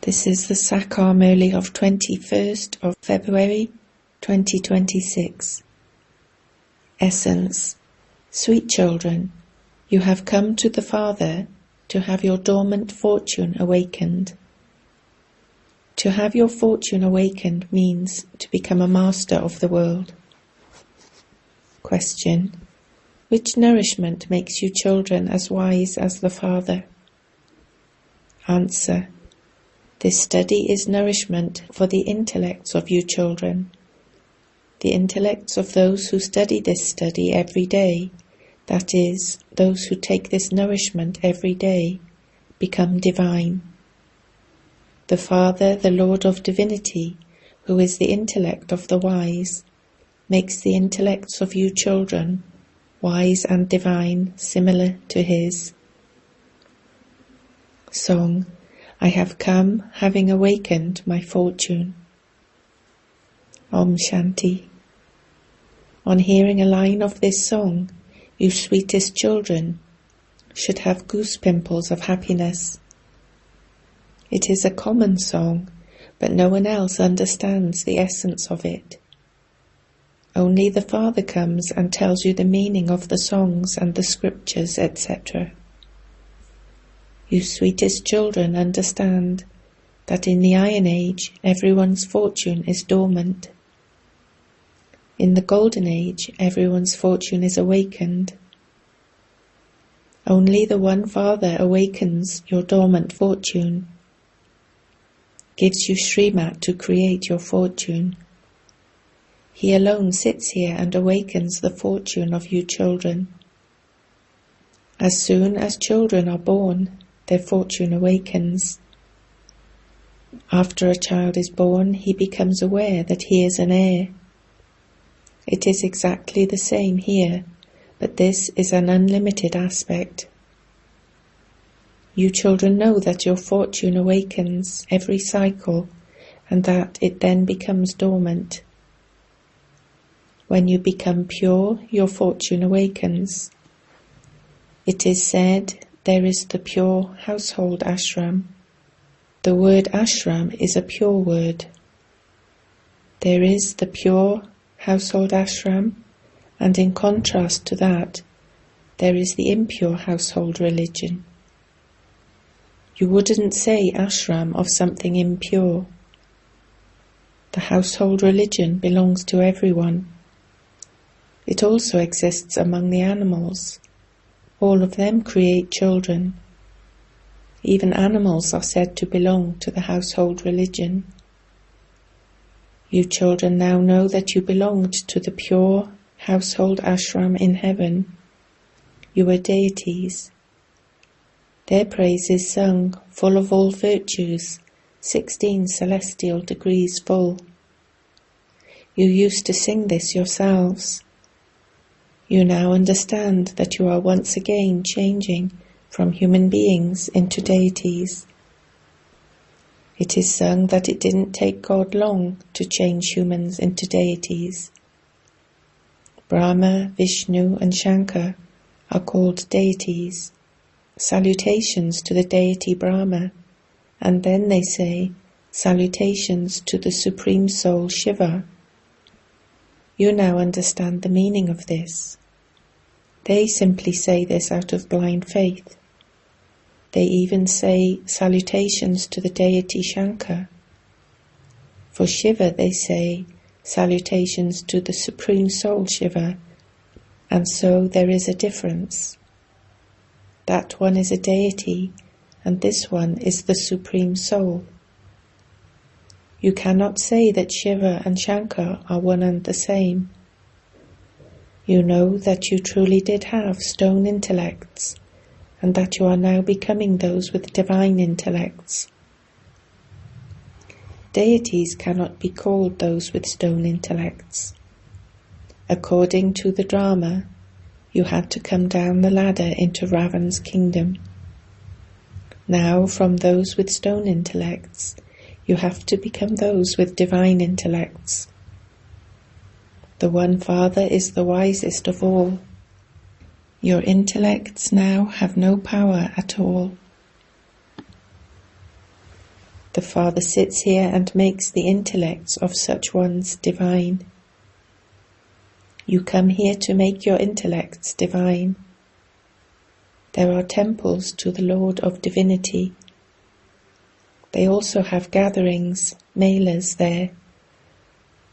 This is the Sakar Murli of 21st of February 2026. Essence. Sweet children, you have come to the Father to have your dormant fortune awakened. To have your fortune awakened means to become a master of the world. Question. Which nourishment makes you children as wise as the Father? Answer. This study is nourishment for the intellects of you children. The intellects of those who study this study every day, that is, those who take this nourishment every day, become divine. The Father, the Lord of Divinity, who is the intellect of the wise, makes the intellects of you children, wise and divine, similar to his. Song. I have come, having awakened my fortune. Om Shanti. On hearing a line of this song, you sweetest children should have goose pimples of happiness. It is a common song, but no one else understands the essence of it. Only the Father comes and tells you the meaning of the songs and the scriptures, etc. You sweetest children understand that in the Iron Age everyone's fortune is dormant. In the Golden Age everyone's fortune is awakened. Only the one Father awakens your dormant fortune, gives you Srimat to create your fortune. He alone sits here and awakens the fortune of you children. As soon as children are born, their fortune awakens. After a child is born, he becomes aware that he is an heir. It is exactly the same here, but this is an unlimited aspect. You children know that your fortune awakens every cycle and that it then becomes dormant. When you become pure, your fortune awakens. It is said, there is the pure household ashram. The word ashram is a pure word. There is the pure household ashram, and in contrast to that, there is the impure household religion. You wouldn't say ashram of something impure. The household religion belongs to everyone. It also exists among the animals. All of them create children. Even animals are said to belong to the household religion. You children now know that you belonged to the pure household ashram in heaven. You are deities. Their praise is sung, full of all virtues, 16 celestial degrees full. You used to sing this yourselves. You now understand that you are once again changing from human beings into deities. It is sung that it didn't take God long to change humans into deities. Brahma, Vishnu and Shankar are called deities. Salutations to the deity Brahma, and then they say, salutations to the Supreme Soul Shiva. You now understand the meaning of this. They simply say this out of blind faith. They even say salutations to the deity Shankar. For Shiva they say salutations to the Supreme Soul Shiva, and so there is a difference. That one is a deity, and this one is the Supreme Soul. You cannot say that Shiva and Shankar are one and the same. You know that you truly did have stone intellects, and that you are now becoming those with divine intellects. Deities cannot be called those with stone intellects. According to the drama, you had to come down the ladder into Ravan's kingdom. Now, from those with stone intellects, you have to become those with divine intellects. The one Father is the wisest of all. Your intellects now have no power at all. The Father sits here and makes the intellects of such ones divine. You come here to make your intellects divine. There are temples to the Lord of Divinity. They also have gatherings, melas there,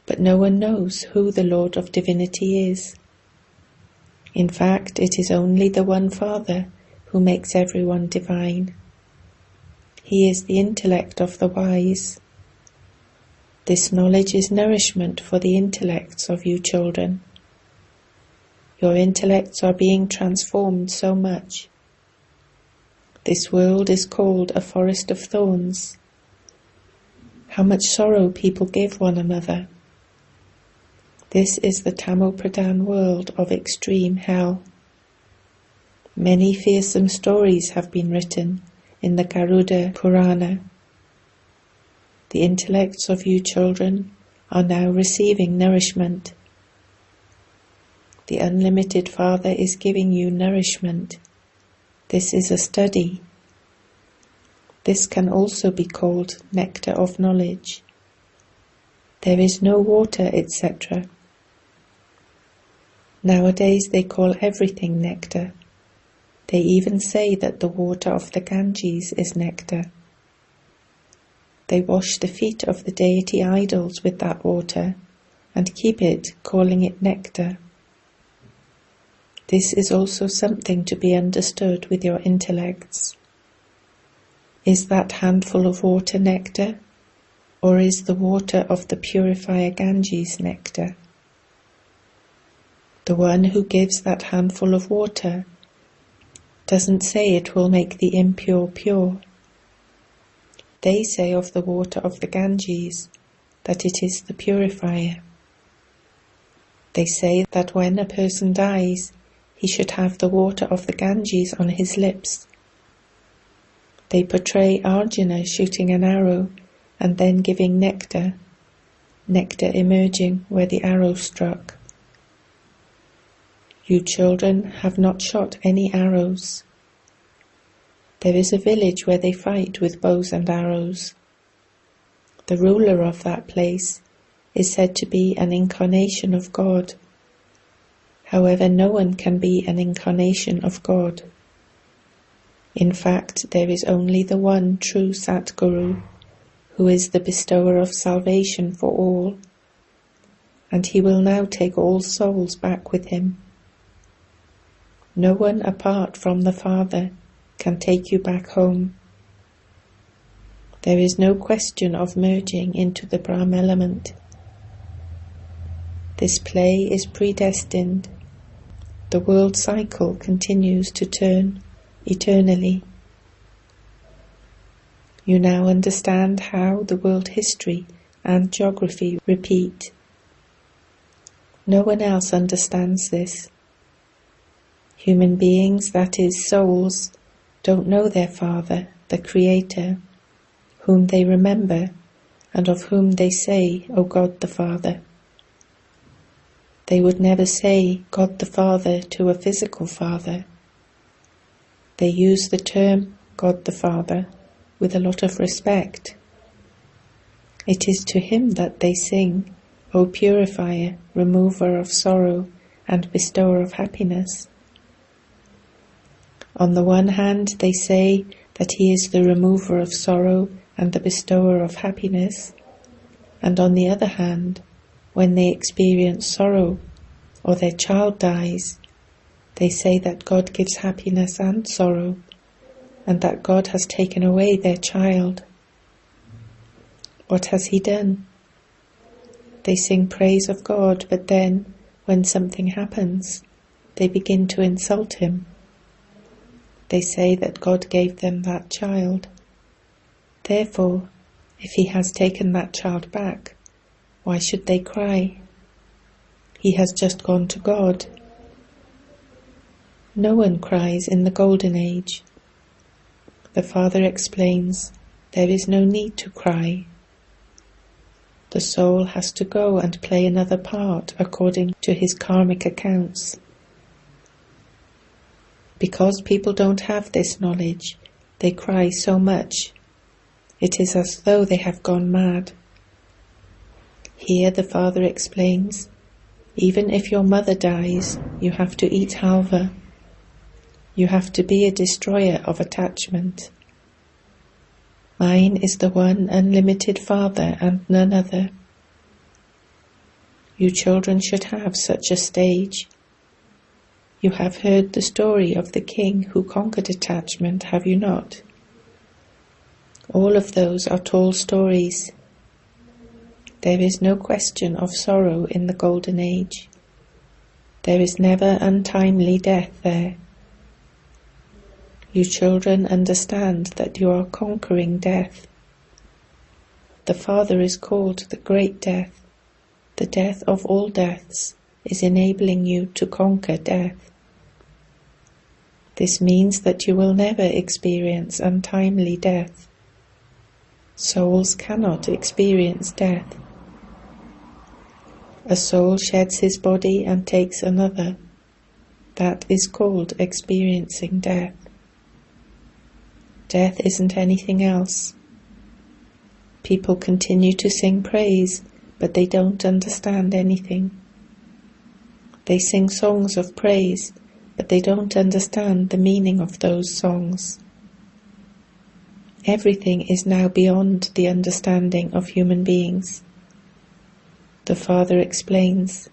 but no one knows who the Lord of Divinity is. In fact, it is only the one Father who makes everyone divine. He is the intellect of the wise. This knowledge is nourishment for the intellects of you children. Your intellects are being transformed so much. This world is called a forest of thorns. How much sorrow people give one another. This is the Tamil Pradhan world of extreme hell. Many fearsome stories have been written in the Garuda Purana. The intellects of you children are now receiving nourishment. The unlimited Father is giving you nourishment. This is a study. This can also be called nectar of knowledge. There is no water, etc. Nowadays they call everything nectar. They even say that the water of the Ganges is nectar. They wash the feet of the deity idols with that water and keep it, calling it nectar. This is also something to be understood with your intellects. Is that handful of water nectar, or is the water of the purifier Ganges nectar? The one who gives that handful of water doesn't say it will make the impure pure. They say of the water of the Ganges that it is the purifier. They say that when a person dies, he should have the water of the Ganges on his lips. They portray Arjuna shooting an arrow and then giving nectar, nectar emerging where the arrow struck. You children have not shot any arrows. There is a village where they fight with bows and arrows. The ruler of that place is said to be an incarnation of God. However, no one can be an incarnation of God. In fact, there is only the one true Satguru, who is the bestower of salvation for all, and he will now take all souls back with him. No one apart from the Father can take you back home. There is no question of merging into the Brahm element. This play is predestined. The world cycle continues to turn eternally. You now understand how the world history and geography repeat. No one else understands this. Human beings, that is, souls, don't know their Father, the Creator, whom they remember and of whom they say, O God the Father. They would never say God the Father to a physical father. They use the term God the Father with a lot of respect. It is to him that they sing, O Purifier, Remover of sorrow and Bestower of happiness. On the one hand, they say that he is the remover of sorrow and the bestower of happiness, and on the other hand, when they experience sorrow or their child dies, they say that God gives happiness and sorrow, and that God has taken away their child. What has he done? They sing praise of God, but then, when something happens, they begin to insult him. They say that God gave them that child. Therefore, if he has taken that child back, why should they cry? He has just gone to God. No one cries in the Golden Age. The Father explains, there is no need to cry. The soul has to go and play another part according to his karmic accounts. Because people don't have this knowledge, they cry so much. It is as though they have gone mad. Here the Father explains, even if your mother dies, you have to eat halva. You have to be a destroyer of attachment. Mine is the one unlimited Father and none other. You children should have such a stage. You have heard the story of the king who conquered attachment, have you not? All of those are tall stories. There is no question of sorrow in the Golden Age. There is never untimely death there. You children understand that you are conquering death. The Father is called the Great Death. The death of all deaths is enabling you to conquer death. This means that you will never experience untimely death. Souls cannot experience death. A soul sheds his body and takes another. That is called experiencing death. Death isn't anything else. People continue to sing praise, but they don't understand anything. They sing songs of praise, but they don't understand the meaning of those songs. Everything is now beyond the understanding of human beings. The Father explains,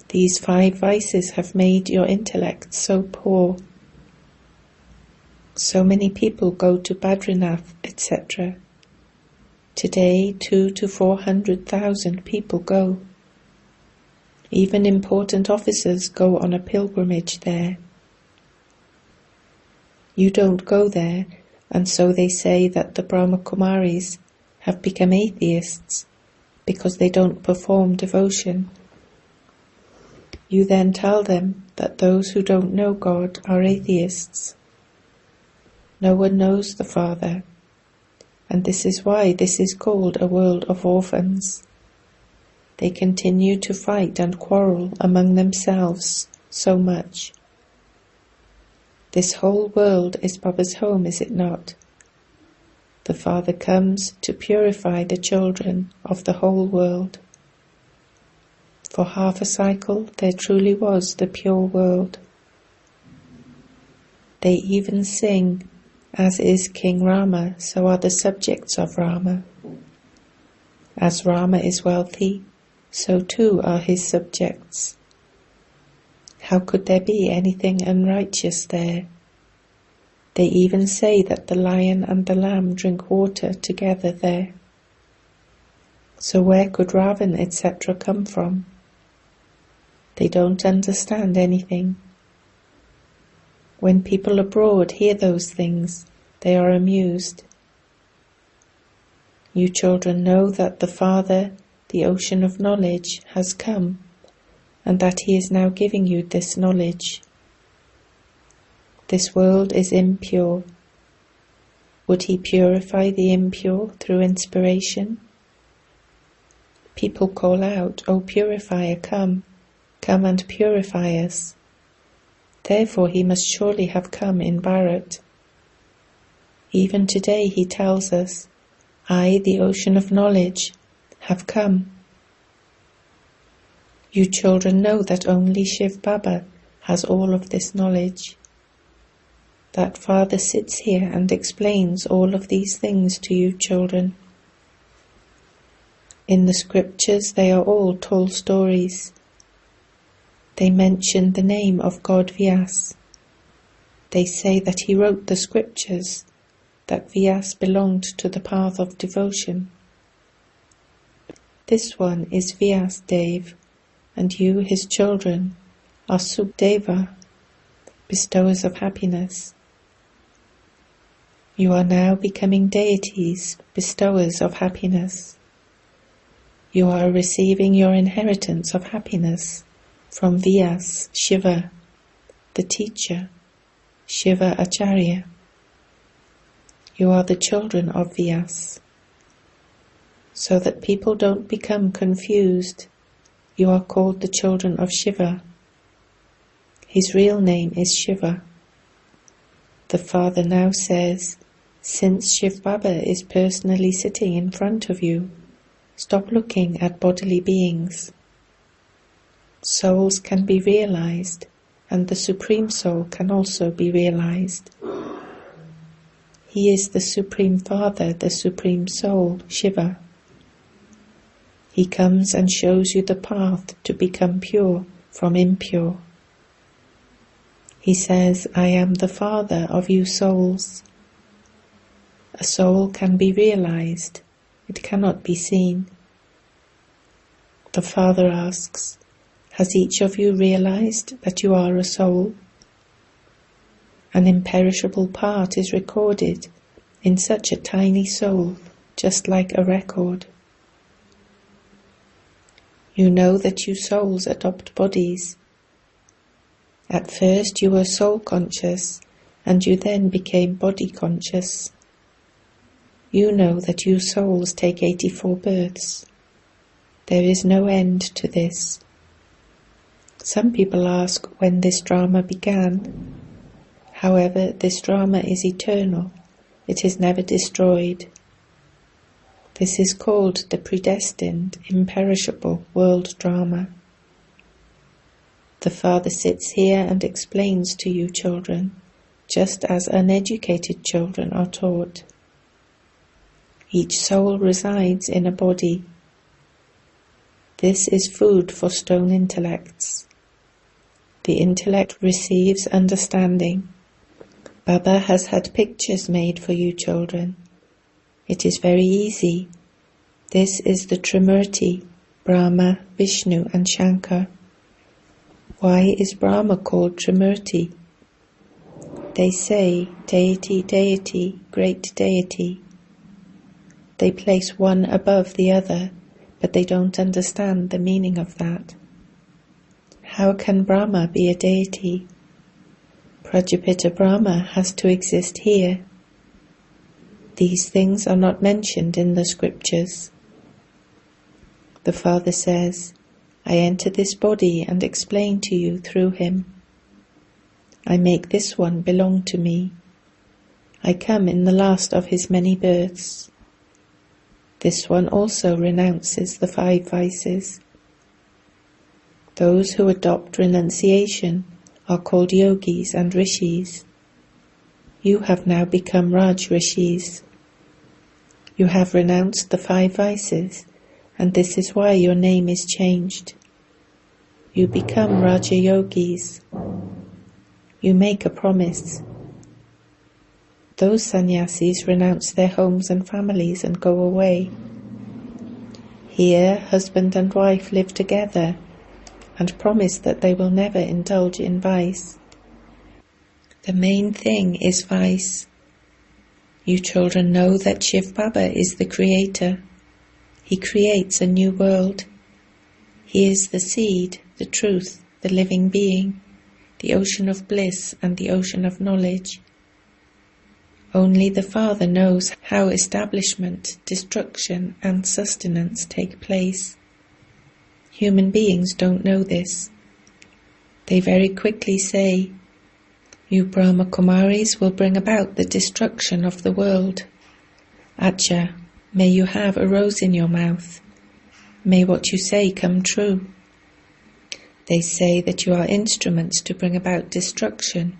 these 5 vices have made your intellect so poor. So many people go to Badrinath, etc. Today 200,000 to 400,000 people go. Even important officers go on a pilgrimage there. You don't go there, and so they say that the Brahma Kumaris have become atheists because they don't perform devotion. You then tell them that those who don't know God are atheists. No one knows the Father, and this is why this is called a world of orphans. They continue to fight and quarrel among themselves so much. This whole world is Baba's home, is it not? The Father comes to purify the children of the whole world. For half a cycle there truly was the pure world. They even sing, as is King Rama, so are the subjects of Rama. As Rama is wealthy, so too are his subjects. How could there be anything unrighteous there? They even say that the lion and the lamb drink water together there. So where could Ravan, etc. come from? They don't understand anything. When people abroad hear those things, they are amused. You children know that the Father, the ocean of knowledge, has come, and that he is now giving you this knowledge. This world is impure. Would he purify the impure through inspiration? People call out, O Purifier, come and purify us. Therefore he must surely have come in Bharat. Even today he tells us, I, the ocean of knowledge, have come. You children know that only Shiv Baba has all of this knowledge. That Father sits here and explains all of these things to you children. In the scriptures they are all tall stories. They mention the name of God Vyas. They say that he wrote the scriptures, that Vyas belonged to the path of devotion. This one is Vyas Dev, and you, his children, are Sukhdeva, bestowers of happiness. You are now becoming deities, bestowers of happiness. You are receiving your inheritance of happiness from Vyas, Shiva, the teacher, Shiva Acharya. You are the children of Vyas. So that people don't become confused, you are called the children of Shiva. His real name is Shiva. The Father now says, Since Shiv Baba is personally sitting in front of you, stop looking at bodily beings. Souls can be realized, and the Supreme Soul can also be realized. He is the Supreme Father, the Supreme Soul, Shiva. He comes and shows you the path to become pure from impure. He says, I am the Father of you souls. A soul can be realized, it cannot be seen. The Father asks, has each of you realized that you are a soul? An imperishable part is recorded in such a tiny soul, just like a record. You know that you souls adopt bodies. At first you were soul conscious, and you then became body conscious. You know that you souls take 84 births. There is no end to this. Some people ask when this drama began. However, this drama is eternal. It is never destroyed. This is called the predestined, imperishable world drama. The Father sits here and explains to you children, just as uneducated children are taught. Each soul resides in a body. This is food for stone intellects. The intellect receives understanding. Baba has had pictures made for you children. It is very easy. This is the Trimurti, Brahma, Vishnu and Shankar. Why is Brahma called Trimurti? They say, deity, deity, great deity. They place one above the other, but they don't understand the meaning of that. How can Brahma be a deity? Prajapita Brahma has to exist here. These things are not mentioned in the scriptures. The Father says, I enter this body and explain to you through him. I make this one belong to me. I come in the last of his many births. This one also renounces the 5 vices. Those who adopt renunciation are called yogis and rishis. You have now become Raj rishis. You have renounced the 5 vices, and this is why your name is changed. You become Raja Yogis. You make a promise. Those sannyasis renounce their homes and families and go away. Here, husband and wife live together and promise that they will never indulge in vice. The main thing is vice. You children know that Shiv Baba is the creator. He creates a new world. He is the seed, the truth, the living being, the ocean of bliss and the ocean of knowledge. Only the Father knows how establishment, destruction and sustenance take place. Human beings don't know this. They very quickly say, you Brahma Kumaris will bring about the destruction of the world. Acha, may you have a rose in your mouth. May what you say come true. They say that you are instruments to bring about destruction.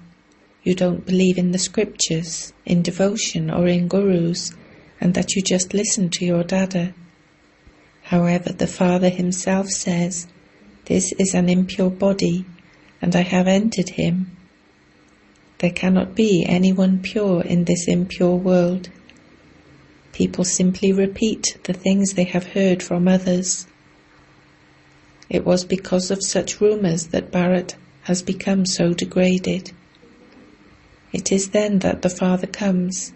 You don't believe in the scriptures, in devotion or in gurus, and that you just listen to your dada. However, the Father himself says, this is an impure body, and I have entered him. There cannot be anyone pure in this impure world. People simply repeat the things they have heard from others. It was because of such rumours that Bharat has become so degraded. It is then that the Father comes,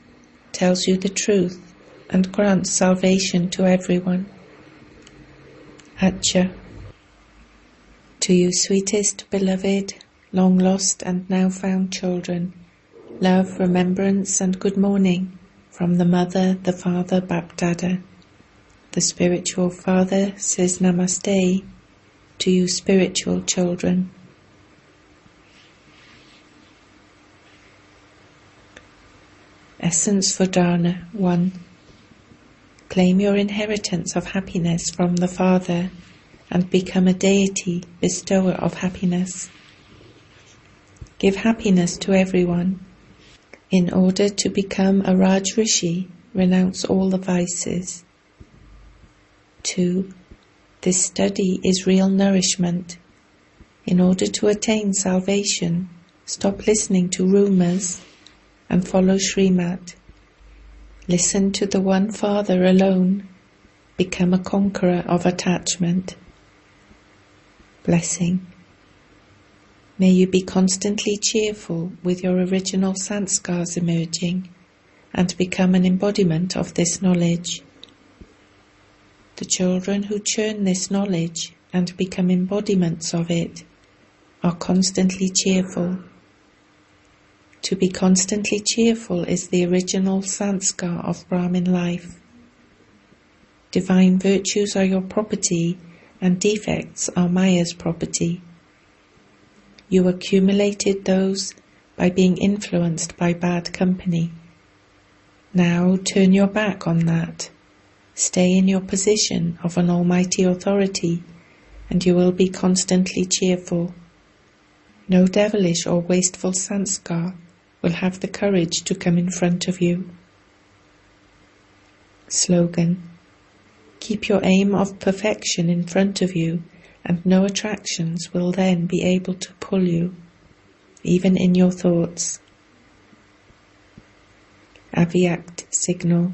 tells you the truth, and grants salvation to everyone. Acha. To you sweetest, beloved, long lost and now found children, love, remembrance and good morning from the Mother, the Father, Bapdada. The spiritual Father says Namaste to you spiritual children. Essence for Dharana 1. Claim your inheritance of happiness from the Father and become a deity, bestower of happiness. Give happiness to everyone. In order to become a Raj Rishi, renounce all the vices. 2. This study is real nourishment. In order to attain salvation, stop listening to rumours and follow Srimat. Listen to the one Father alone. Become a conqueror of attachment. Blessing. May you be constantly cheerful with your original sanskars emerging and become an embodiment of this knowledge. The children who churn this knowledge and become embodiments of it are constantly cheerful. To be constantly cheerful is the original sanskar of Brahmin life. Divine virtues are your property and defects are Maya's property. You accumulated those by being influenced by bad company. Now turn your back on that. Stay in your position of an almighty authority and you will be constantly cheerful. No devilish or wasteful sanskar will have the courage to come in front of you. Slogan. Keep your aim of perfection in front of you and no attractions will then be able to pull you, even in your thoughts. Avyact signal.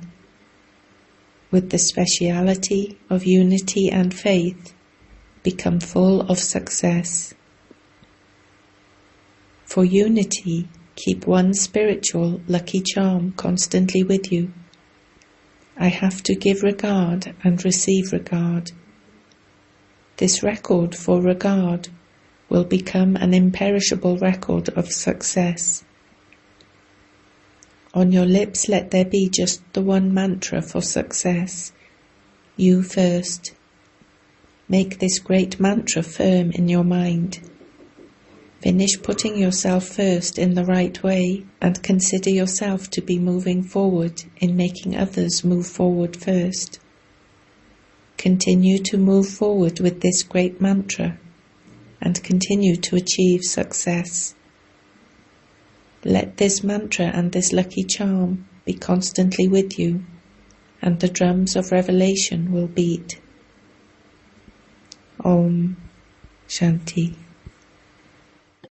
With the speciality of unity and faith, become full of success. For unity, keep one spiritual lucky charm constantly with you. I have to give regard and receive regard. This record for regard will become an imperishable record of success. On your lips let there be just the one mantra for success. You first. Make this great mantra firm in your mind. Finish putting yourself first in the right way and consider yourself to be moving forward in making others move forward first. Continue to move forward with this great mantra and continue to achieve success. Let this mantra and this lucky charm be constantly with you and the drums of revelation will beat. Om Shanti.